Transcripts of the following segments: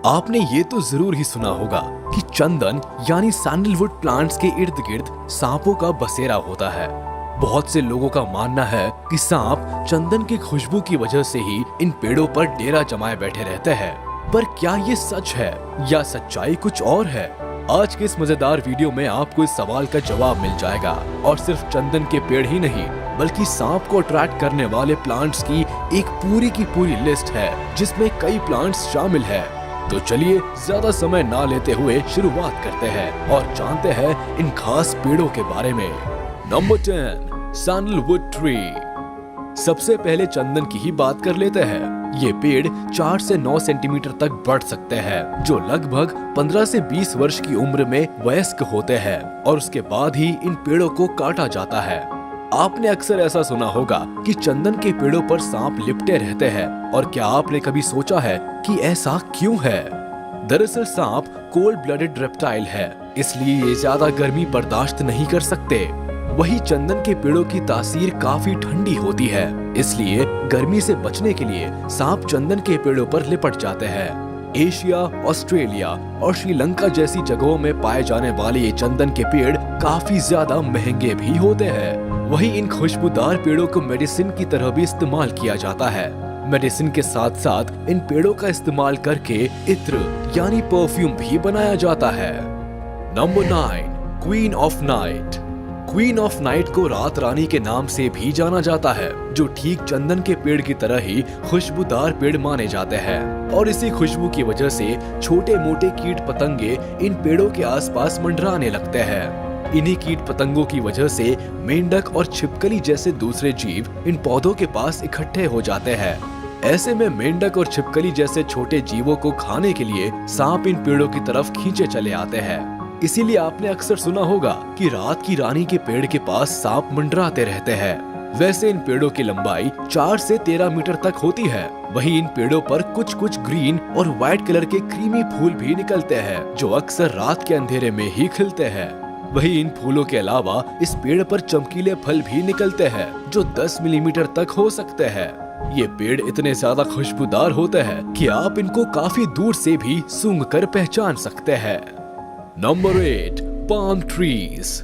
आपने ये तो जरूर ही सुना होगा कि चंदन यानी सैंडलवुड प्लांट्स के इर्द गिर्द सांपों का बसेरा होता है। बहुत से लोगों का मानना है कि सांप चंदन की खुशबू की वजह से ही इन पेड़ों पर डेरा जमाए बैठे रहते हैं। पर क्या ये सच है या सच्चाई कुछ और है? आज के इस मजेदार वीडियो में आपको इस सवाल का जवाब मिल जाएगा। और सिर्फ चंदन के पेड़ ही नहीं बल्कि सांप को अट्रैक्ट करने वाले प्लांट्स की एक पूरी की पूरी लिस्ट है जिसमें कई प्लांट्स शामिल है। तो चलिए ज्यादा समय ना लेते हुए शुरुआत करते हैं और जानते हैं इन खास पेड़ों के बारे में। Number 10, sandalwood tree. सबसे पहले चंदन की ही बात कर लेते हैं। ये पेड़ 4 से 9 सेंटीमीटर तक बढ़ सकते हैं, जो लगभग 15 से 20 वर्ष की उम्र में वयस्क होते हैं और उसके बाद ही इन पेड़ों को काटा जाता है। आपने अक्सर ऐसा सुना होगा कि चंदन के पेड़ों पर सांप लिपटे रहते हैं, और क्या आपने कभी सोचा है कि ऐसा क्यों है? दरअसल सांप कोल्ड ब्लडेड रेप्टाइल है, इसलिए ये ज्यादा गर्मी बर्दाश्त नहीं कर सकते। वही चंदन के पेड़ों की तासीर काफी ठंडी होती है, इसलिए गर्मी से बचने के लिए सांप चंदन के पेड़ों पर लिपट जाते हैं। एशिया, ऑस्ट्रेलिया और श्रीलंका जैसी जगहों में पाए जाने वाले ये चंदन के पेड़ काफी ज्यादा महंगे भी होते हैं। वहीं इन खुशबूदार पेड़ों को मेडिसिन की तरह भी इस्तेमाल किया जाता है। मेडिसिन के साथ साथ इन पेड़ों का इस्तेमाल करके इत्र यानी परफ्यूम भी बनाया जाता है। Number 9, queen of night. Queen of night को रात रानी के नाम से भी जाना जाता है, जो ठीक चंदन के पेड़ की तरह ही खुशबूदार पेड़ माने जाते हैं। और इसी खुशबू की वजह से छोटे मोटे कीट पतंगे इन पेड़ों के आसपास मंडराने लगते हैं। इन्हीं कीट पतंगों की वजह से मेंढक और छिपकली जैसे दूसरे जीव इन पौधों के पास इकट्ठे हो जाते हैं। ऐसे में मेंढक और छिपकली जैसे छोटे जीवों को खाने के लिए सांप इन पेड़ों की तरफ खींचे चले आते हैं। इसीलिए आपने अक्सर सुना होगा कि रात की रानी के पेड़ के पास सांप मंडराते रहते हैं। वैसे इन पेड़ों की लंबाई 4 से 13 मीटर तक होती है। वहीं इन पेड़ों पर कुछ कुछ ग्रीन और व्हाइट कलर के क्रीमी फूल भी निकलते हैं, जो अक्सर रात के अंधेरे में ही खिलते हैं। वहीं इन फूलों के अलावा इस पेड़ पर चमकीले फल भी निकलते हैं, जो 10 मिलीमीटर तक हो सकते हैं। ये पेड़ इतने ज्यादा खुशबूदार होते हैं कि आप इनको काफी दूर से भी सूंघ कर पहचान सकते हैं। Number 8, palm trees.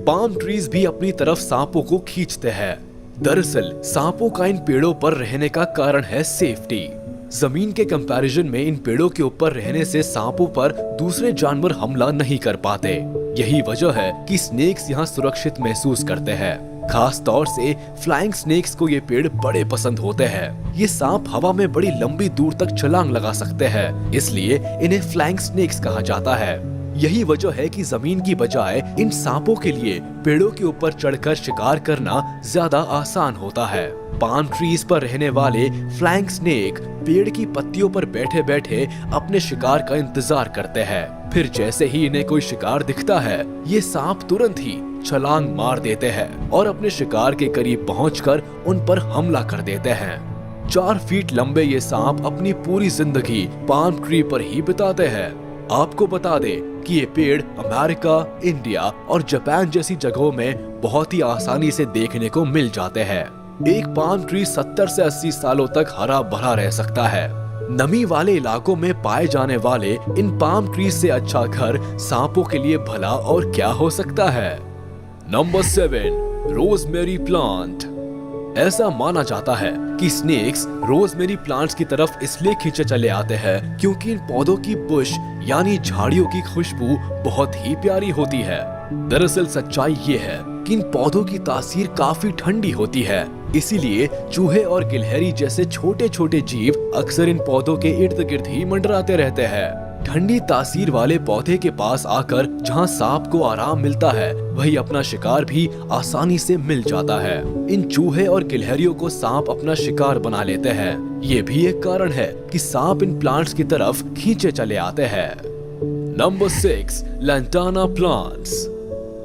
Palm trees भी अपनी तरफ सांपों को खींचते हैं। दरअसल सांपों का इन पेड़ों पर रहने का कारण है सेफ्टी। जमीन के कंपैरिजन में इन पेड़ों के ऊपर रहने से सांपों पर दूसरे जानवर हमला नहीं कर पाते। यही वजह है कि स्नेक्स यहाँ सुरक्षित महसूस करते हैं। खास तौर से फ्लाइंग स्नेक्स को ये पेड़ बड़े पसंद होते हैं। ये सांप हवा में बड़ी लंबी दूर तक छलांग लगा सकते हैं, इसलिए इन्हें फ्लाइंग स्नेक्स कहा जाता है। यही वजह है कि जमीन की बजाय इन सांपों के लिए पेड़ों के ऊपर चढ़कर शिकार करना ज्यादा आसान होता है। पाम ट्रीज पर रहने वाले फ्लाइंग स्नेक पेड़ की पत्तियों पर बैठे बैठे अपने शिकार का इंतजार करते हैं। फिर जैसे ही इन्हें कोई शिकार दिखता है, ये सांप तुरंत ही छलांग मार देते हैं और अपने शिकार के करीब पहुंचकर उन पर हमला कर देते हैं। 4 फीट लंबे ये सांप अपनी पूरी जिंदगी पाम ट्री पर ही बिताते हैं। आपको बता दें कि ये पेड़ अमेरिका, इंडिया और जापान जैसी जगहों में बहुत ही आसानी से देखने को मिल जाते हैं। एक पाम ट्री 70 से 80 सालों तक हरा भरा रह सकता है। नमी वाले इलाकों में पाए जाने वाले इन पाम ट्री से अच्छा घर सांपों के लिए भला और क्या हो सकता है। Number 7, rosemary plant. ऐसा माना जाता है कि स्नेक्स रोजमेरी प्लांट्स की तरफ इसलिए खींचे चले आते हैं क्योंकि इन पौधों की बुश यानी झाड़ियों की खुशबू बहुत ही प्यारी होती है। दरअसल सच्चाई ये है कि इन पौधों की तासीर काफी ठंडी होती है, इसीलिए चूहे और गिलहरी जैसे छोटे छोटे जीव अक्सर इन पौधों के इर्द गिर्द ही मंडराते रहते हैं। ठंडी तासीर वाले पौधे के पास आकर जहाँ सांप को आराम मिलता है, वही अपना शिकार भी आसानी से मिल जाता है। इन चूहे और गिलहरियों को सांप अपना शिकार बना लेते हैं। ये भी एक कारण है कि सांप इन प्लांट्स की तरफ खींचे चले आते हैं। Number 6, lantana plants.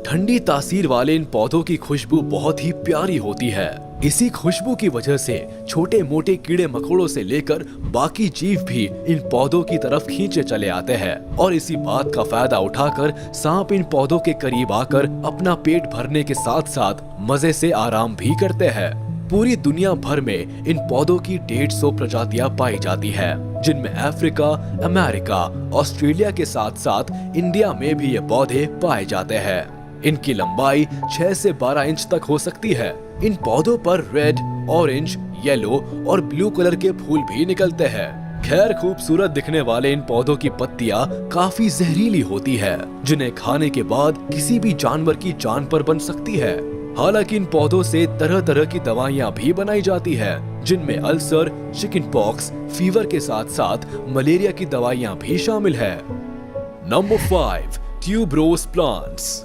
ठंडी तासीर वाले इन पौधों की खुशबू बहुत ही प्यारी होती है। इसी खुशबू की वजह से छोटे मोटे कीड़े मकोड़ों से लेकर बाकी जीव भी इन पौधों की तरफ खींचे चले आते हैं और इसी बात का फायदा उठाकर सांप इन पौधों के करीब आकर अपना पेट भरने के साथ साथ मजे से आराम भी करते हैं। पूरी दुनिया भर में इन पौधों की 150 प्रजातियां पाई जाती है, जिनमें अफ्रीका, अमेरिका, ऑस्ट्रेलिया के साथ साथ इंडिया में भी ये पौधे पाए जाते हैं। इनकी लंबाई 6 से 12 इंच तक हो सकती है। इन पौधों पर रेड, ऑरेंज, येलो और ब्लू कलर के फूल भी निकलते हैं। खैर, खूबसूरत दिखने वाले इन पौधों की पत्तियां काफी जहरीली होती है, जिन्हें खाने के बाद किसी भी जानवर की जान पर बन सकती है। हालांकि इन पौधों से तरह तरह की दवाइयां भी बनाई जाती है, जिनमें अल्सर, चिकन पॉक्स, फीवर के साथ साथ मलेरिया की दवाइयां भी शामिल है। Number 5, tuberose plants.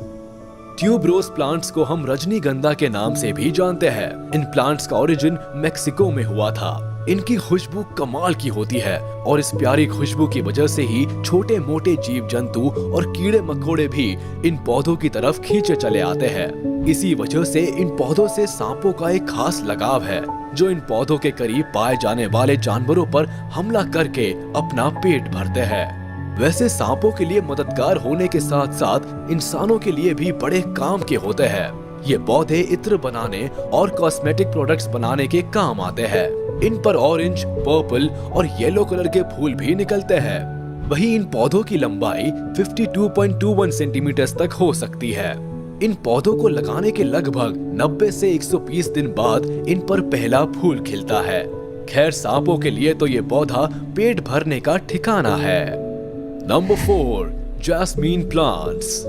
Tuberose plants को हम रजनीगंधा के नाम से भी जानते हैं। इन प्लांट्स का ओरिजिन मेक्सिको में हुआ था। इनकी खुशबू कमाल की होती है और इस प्यारी खुशबू की वजह से ही छोटे मोटे जीव जंतु और कीड़े मकोड़े भी इन पौधों की तरफ खींचे चले आते हैं। इसी वजह से इन पौधों से सांपों का एक खास लगाव है, जो इन पौधों के करीब पाए जाने वाले जानवरों पर हमला करके अपना पेट भरते हैं। वैसे सांपों के लिए मददगार होने के साथ साथ इंसानों के लिए भी बड़े काम के होते हैं। ये पौधे इत्र बनाने और कॉस्मेटिक प्रोडक्ट्स बनाने के काम आते हैं। इन पर ऑरेंज, पर्पल और येलो कलर के फूल भी निकलते हैं। वहीं इन पौधों की लंबाई 52.21 सेंटीमीटर तक हो सकती है। इन पौधों को लगाने के लगभग 90 से 120 दिन बाद इन पर पहला फूल खिलता है। खैर, सांपों के लिए तो ये पौधा पेट भरने का ठिकाना है। Number 4, jasmine plants.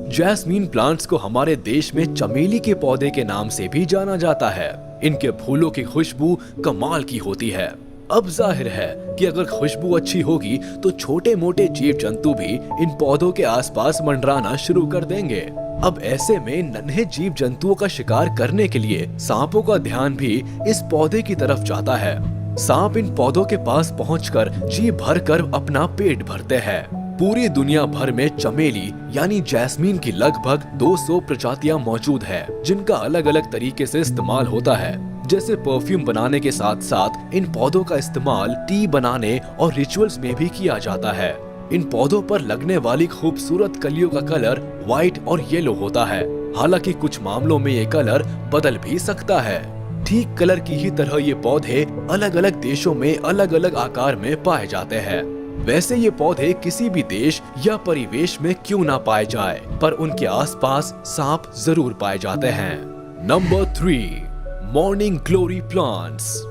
Jasmine plants को हमारे देश में चमेली के पौधे के नाम से भी जाना जाता है। इनके फूलों की खुशबू कमाल की होती है। अब जाहिर है कि अगर खुशबू अच्छी होगी तो छोटे मोटे जीव जंतु भी इन पौधों के आसपास मंडराना शुरू कर देंगे। अब ऐसे में नन्हे जीव जंतुओं का शिकार करने के लिए सांपों का ध्यान भी इस पौधे की तरफ जाता है। सांप इन पौधों के पास पहुंचकर जी भरकर अपना पेट भरते हैं। पूरी दुनिया भर में चमेली यानी जैस्मीन की लगभग 200 प्रजातियां मौजूद है, जिनका अलग अलग तरीके से इस्तेमाल होता है। जैसे परफ्यूम बनाने के साथ साथ इन पौधों का इस्तेमाल टी बनाने और रिचुअल्स में भी किया जाता है। इन पौधों पर लगने वाली खूबसूरत कलियों का कलर व्हाइट और येलो होता है। हालांकि कुछ मामलों में ये कलर बदल भी सकता है। ठीक कलर की ही तरह ये पौधे अलग अलग देशों में अलग अलग आकार में पाए जाते हैं। वैसे ये पौधे किसी भी देश या परिवेश में क्यों ना पाए जाए, पर उनके आसपास सांप जरूर पाए जाते हैं। Number 3, morning glory plants.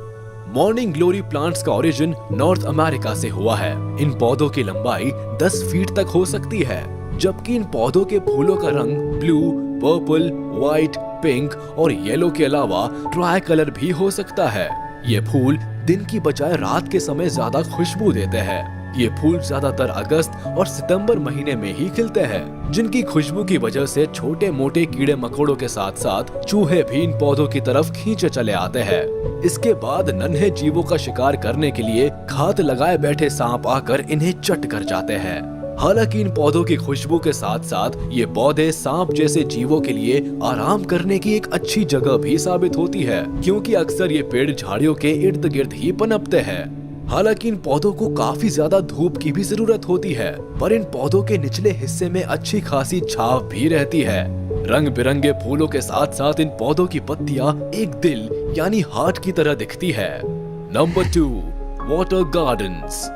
Morning glory plants का ओरिजिन नॉर्थ अमेरिका से हुआ है। इन पौधों की लंबाई 10 फीट तक हो सकती है, जबकि इन पौधों के फूलों का रंग ब्लू, पर्पल, व्हाइट, पिंक और येलो के अलावा ट्राई कलर भी हो सकता है। ये फूल दिन की बजाय रात के समय ज्यादा खुशबू देते हैं। ये फूल ज्यादातर अगस्त और सितंबर महीने में ही खिलते हैं, जिनकी खुशबू की वजह से छोटे मोटे कीड़े मकोड़ों के साथ साथ चूहे भी इन पौधों की तरफ खींचे चले आते हैं। इसके बाद नन्हे जीवों का शिकार करने के लिए घात लगाए बैठे सांप आकर इन्हें चट कर जाते हैं। हालांकि इन पौधों की खुशबू के साथ साथ ये पौधे सांप जैसे जीवों के लिए आराम करने की एक अच्छी जगह भी साबित होती है, क्योंकि अक्सर ये पेड़ झाड़ियों के इर्द गिर्द ही पनपते हैं। हालांकि इन पौधों को काफी ज्यादा धूप की भी जरूरत होती है, पर इन पौधों के निचले हिस्से में अच्छी खासी छांव भी रहती है। रंग बिरंगे फूलों के साथ साथ इन पौधों की पत्तियां एक दिल यानी हार्ट की तरह दिखती है। Number 2, water gardens.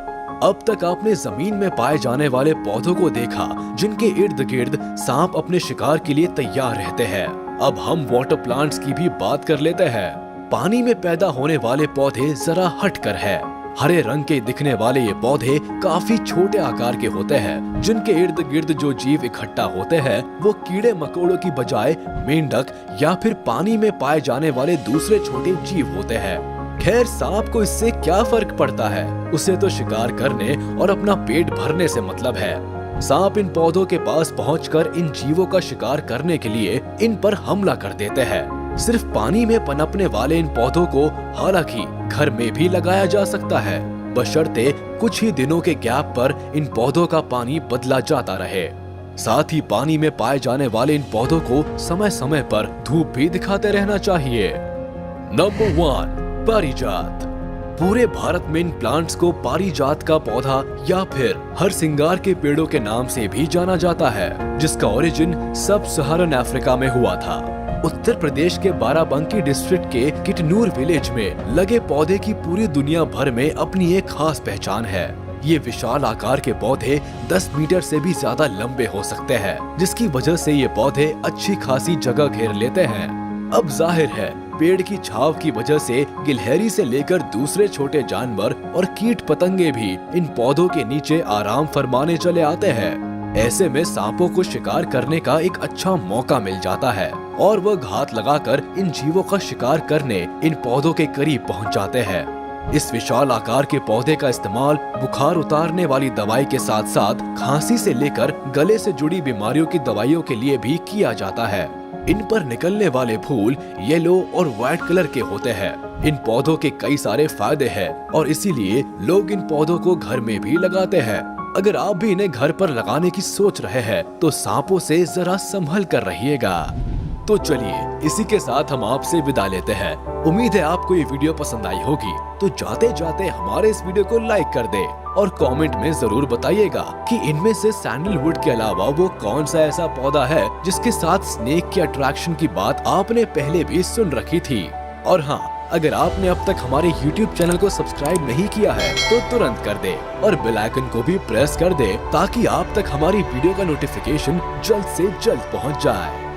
अब तक आपने जमीन में पाए जाने वाले पौधों को देखा, जिनके इर्द गिर्द सांप अपने शिकार के लिए तैयार रहते हैं। अब हम वाटर प्लांट्स की भी बात कर लेते हैं। पानी में पैदा होने वाले पौधे जरा हटकर है। हरे रंग के दिखने वाले ये पौधे काफी छोटे आकार के होते हैं, जिनके इर्द गिर्द जो जीव इकट्ठा होते हैं वो कीड़े मकोड़ों की बजाय मेंढक या फिर पानी में पाए जाने वाले दूसरे छोटे जीव होते हैं। खैर, सांप को इससे क्या फर्क पड़ता है, उसे तो शिकार करने और अपना पेट भरने से मतलब है। सांप इन पौधों के पास पहुंचकर इन जीवों का शिकार करने के लिए इन पर हमला कर देते हैं। सिर्फ पानी में पनपने वाले इन पौधों को हालांकि घर में भी लगाया जा सकता है, बशर्ते कुछ ही दिनों के गैप पर इन पौधों का पानी बदला जाता रहे। साथ ही पानी में पाए जाने वाले इन पौधों को समय समय पर धूप भी दिखाते रहना चाहिए। नंबर 1, पारिजात। पूरे भारत में इन प्लांट्स को पारिजात का पौधा या फिर हर सिंगार के पेड़ों के नाम से भी जाना जाता है, जिसका ओरिजिन सब सहारन अफ्रीका में हुआ था। उत्तर प्रदेश के बाराबंकी डिस्ट्रिक्ट के किटनूर विलेज में लगे पौधे की पूरी दुनिया भर में अपनी एक खास पहचान है। ये विशाल आकार के पौधे 10 मीटर से भी ज्यादा लंबे हो सकते हैं, जिसकी वजह से ये पौधे अच्छी खासी जगह घेर लेते हैं। अब जाहिर है पेड़ की छाव की वजह से गिलहरी से लेकर दूसरे छोटे जानवर और कीट पतंगे भी इन पौधों के नीचे आराम फरमाने चले आते हैं। ऐसे में सांपों को शिकार करने का एक अच्छा मौका मिल जाता है और वह घात लगाकर इन जीवों का शिकार करने इन पौधों के करीब पहुंच जाते हैं। इस विशाल आकार के पौधे का इस्तेमाल बुखार उतारने वाली दवाई के साथ साथ खांसी से लेकर गले से जुड़ी बीमारियों की दवाइयों के लिए भी किया जाता है। इन पर निकलने वाले फूल येलो और व्हाइट कलर के होते हैं। इन पौधों के कई सारे फायदे हैं और इसीलिए लोग इन पौधों को घर में भी लगाते हैं। अगर आप भी इन्हें घर पर लगाने की सोच रहे हैं तो सांपों से जरा संभल कर रहिएगा। तो चलिए इसी के साथ हम आपसे विदा लेते हैं। उम्मीद है आपको ये वीडियो पसंद आई होगी। तो जाते जाते हमारे इस वीडियो को लाइक कर दे और कमेंट में जरूर बताइएगा कि इनमें से सैंडलवुड के अलावा वो कौन सा ऐसा पौधा है जिसके साथ स्नेक की अट्रैक्शन की बात आपने पहले भी सुन रखी थी। और हाँ, अगर आपने अब तक हमारे YouTube चैनल को सब्सक्राइब नहीं किया है तो तुरंत कर दे और बेल आइकन को भी प्रेस कर दे ताकि आप तक हमारी वीडियो का नोटिफिकेशन जल्द से जल्द पहुंच जाए।